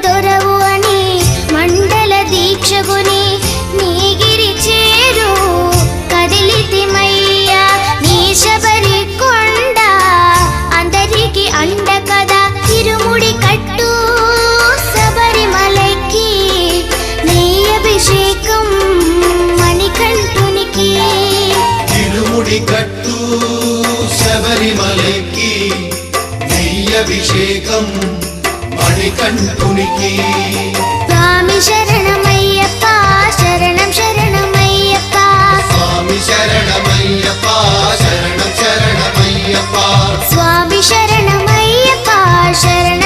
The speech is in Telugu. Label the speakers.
Speaker 1: దొరవు అని మండల దీక్షగుని నీగిరి చేరు కదిలితిమయ్యా నీ శబరి కొండ అందరికి అండ కదా ఇరుముడి కట్టు శబరిమలకి నీ అభిషేకం మణికంఠునికి
Speaker 2: ఇరుముడి కట్టు శబరిమలకి నీ అభిషేకం మణికంఠునికి
Speaker 1: స్వామి శరణమయ్యప్ప శరణం శరణమయ్యప్ప
Speaker 2: స్వామి శరణమయ్యప్ప శరణం శరణమయ్యప్ప
Speaker 1: స్వామి శరణమయ్యప్ప శరణం